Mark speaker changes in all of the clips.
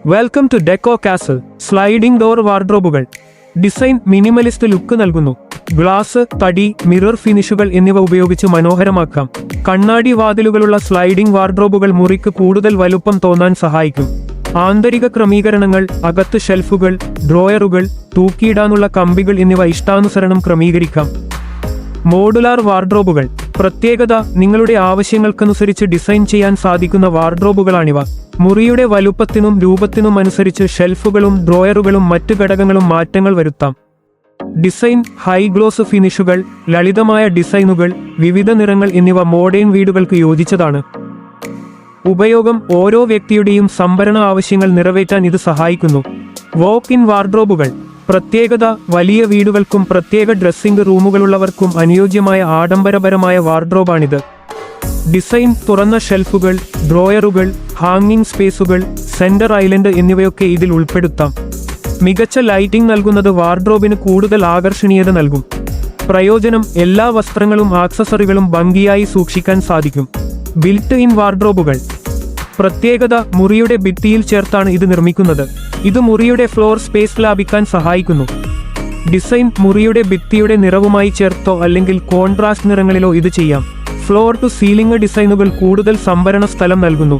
Speaker 1: Welcome to Deco Castle. Sliding door വാർഡ്രോബുകൾ. Design minimalist look നൽകുന്നു. Glass, തടി, mirror ഫിനിഷുകൾ എന്നിവ ഉപയോഗിച്ച് മനോഹരമാക്കാം. കണ്ണാടി വാതിലുകളുള്ള സ്ലൈഡിംഗ് വാർഡ്രോബുകൾ മുറിക്ക് കൂടുതൽ വലുപ്പം തോന്നാൻ സഹായിക്കും. ആന്തരിക ക്രമീകരണങ്ങൾ, അകത്ത് ഷെൽഫുകൾ, ഡ്രോയറുകൾ, തൂക്കിയിടാനുള്ള കമ്പികൾ എന്നിവ ഇഷ്ടാനുസരണം ക്രമീകരിക്കാം. മോഡുലാർ വാർഡ്രോബുകൾ. പ്രത്യേകത: നിങ്ങളുടെ ആവശ്യങ്ങൾക്കനുസരിച്ച് ഡിസൈൻ ചെയ്യാൻ സാധിക്കുന്ന വാർഡ്രോബുകളാണിവ. മുറിയുടെ വലുപ്പത്തിനും രൂപത്തിനും അനുസരിച്ച് ഷെൽഫുകളും ഡ്രോയറുകളും മറ്റ് ഘടകങ്ങളും മാറ്റങ്ങൾ വരുത്താം. ഡിസൈൻ: ഹൈ ഗ്ലോസ് ഫിനിഷുകൾ, ലളിതമായ ഡിസൈനുകൾ, വിവിധ നിറങ്ങൾ എന്നിവ മോഡേൺ വീടുകൾക്ക് യോജിച്ചതാണ്. ഉപയോഗം: ഓരോ വ്യക്തിയുടെയും സംഭരണ ആവശ്യങ്ങൾ നിറവേറ്റാൻ ഇത് സഹായിക്കുന്നു. വോക്ക് ഇൻ വാർഡ്രോബുകൾ. പ്രത്യേകത: വലിയ വീടുകൾക്കും പ്രത്യേക ഡ്രസ്സിംഗ് റൂമുകളുള്ളവർക്കും അനുയോജ്യമായ ആഡംബരപരമായ വാർഡ്രോബാണിത്. ഡിസൈൻ: തുറന്ന ഷെൽഫുകൾ, ഡ്രോയറുകൾ, ഹാങ്ങിങ് സ്പേസുകൾ, സെന്റർ ഐലൻഡ് എന്നിവയൊക്കെ ഇതിൽ ഉൾപ്പെടുത്താം. മികച്ച ലൈറ്റിംഗ് നൽകുന്നത് വാർഡ്രോബിന് കൂടുതൽ ആകർഷണീയത നൽകും. പ്രയോജനം: എല്ലാ വസ്ത്രങ്ങളും ആക്സസറികളും ഭംഗിയായി സൂക്ഷിക്കാൻ സാധിക്കും. ബിൽറ്റ് ഇൻ വാർഡ്രോബുകൾ. പ്രത്യേകത: മുറിയുടെ ഭിത്തിയിൽ ചേർത്താണ് ഇത് നിർമ്മിക്കുന്നത്. ഇത് മുറിയുടെ ഫ്ലോർ സ്പേസ് ലാഭിക്കാൻ സഹായിക്കുന്നു. ഡിസൈൻ: മുറിയുടെ ഭിത്തിയുടെ നിറവുമായി ചേർത്തോ അല്ലെങ്കിൽ കോൺട്രാസ്റ്റ് നിറങ്ങളിലോ ഇത് ചെയ്യാം. ഫ്ലോർ ടു സീലിംഗ് ഡിസൈനുകൾ കൂടുതൽ സംഭരണ സ്ഥലം നൽകുന്നു.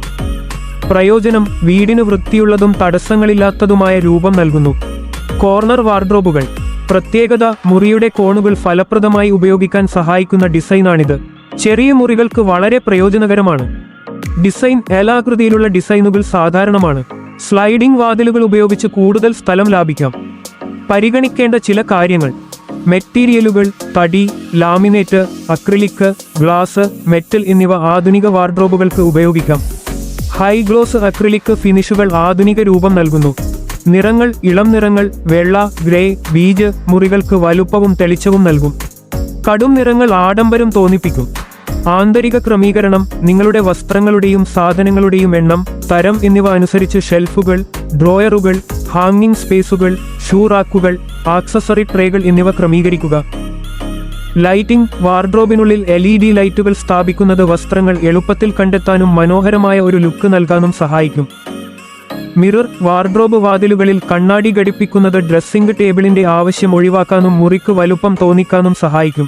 Speaker 1: പ്രയോജനം: വീടിന് വൃത്തിയുള്ളതും തടസ്സങ്ങളില്ലാത്തതുമായ രൂപം നൽകുന്നു. കോർണർ വാർഡ്രോബുകൾ. പ്രത്യേകത: മുറിയുടെ കോണുകൾ ഫലപ്രദമായി ഉപയോഗിക്കാൻ സഹായിക്കുന്ന ഡിസൈനാണിത്. ചെറിയ മുറികൾക്ക് വളരെ പ്രയോജനകരമാണ്. ഡിസൈൻ: എലാകൃതിയിലുള്ള ഡിസൈനുകൾ സാധാരണമാണ്. സ്ലൈഡിംഗ് വാതിലുകൾ ഉപയോഗിച്ച് കൂടുതൽ സ്ഥലം ലാഭിക്കാം. പരിഗണിക്കേണ്ട ചില കാര്യങ്ങൾ: മെറ്റീരിയലുകൾ: തടി, ലാമിനേറ്റ്, അക്രിലിക്, ഗ്ലാസ്, മെറ്റൽ എന്നിവ ആധുനിക വാർഡ്രോബുകൾക്ക് ഉപയോഗിക്കാം. ഹൈ ഗ്ലോസ് അക്രിലിക് ഫിനിഷുകൾ ആധുനിക രൂപം നൽകുന്നു. നിറങ്ങൾ: ഇളം നിറങ്ങൾ, വെള്ള, ഗ്രേ, ബീജ് മുറികൾക്ക് വലുപ്പവും തെളിച്ചവും നൽകും. കടും നിറങ്ങൾ ആഡംബരം തോന്നിപ്പിക്കും. ആന്തരിക ക്രമീകരണം: നിങ്ങളുടെ വസ്ത്രങ്ങളുടെയും സാധനങ്ങളുടെയും എണ്ണം, തരം എന്നിവ അനുസരിച്ച് ഷെൽഫുകൾ, ഡ്രോയറുകൾ, ഹാങ്ങിങ് സ്പേസുകൾ, ഷൂ റാക്കുകൾ, ആക്സസറി ട്രേകൾ എന്നിവ ക്രമീകരിക്കുക. ലൈറ്റിംഗ്: വാർഡ്രോബിനുള്ളിൽ LED ലൈറ്റുകൾ സ്ഥാപിക്കുന്നത് വസ്ത്രങ്ങൾ എളുപ്പത്തിൽ കണ്ടെത്താനും മനോഹരമായ ഒരു ലുക്ക് നൽകാനും സഹായിക്കും. മിറർ: വാർഡ്രോബ് വാതിലുകളിൽ കണ്ണാടി ഘടിപ്പിക്കുന്നത് ഡ്രസ്സിംഗ് ടേബിളിന്റെ ആവശ്യം ഒഴിവാക്കാനും മുറിക്ക് വലുപ്പം തോന്നിക്കാനും സഹായിക്കും.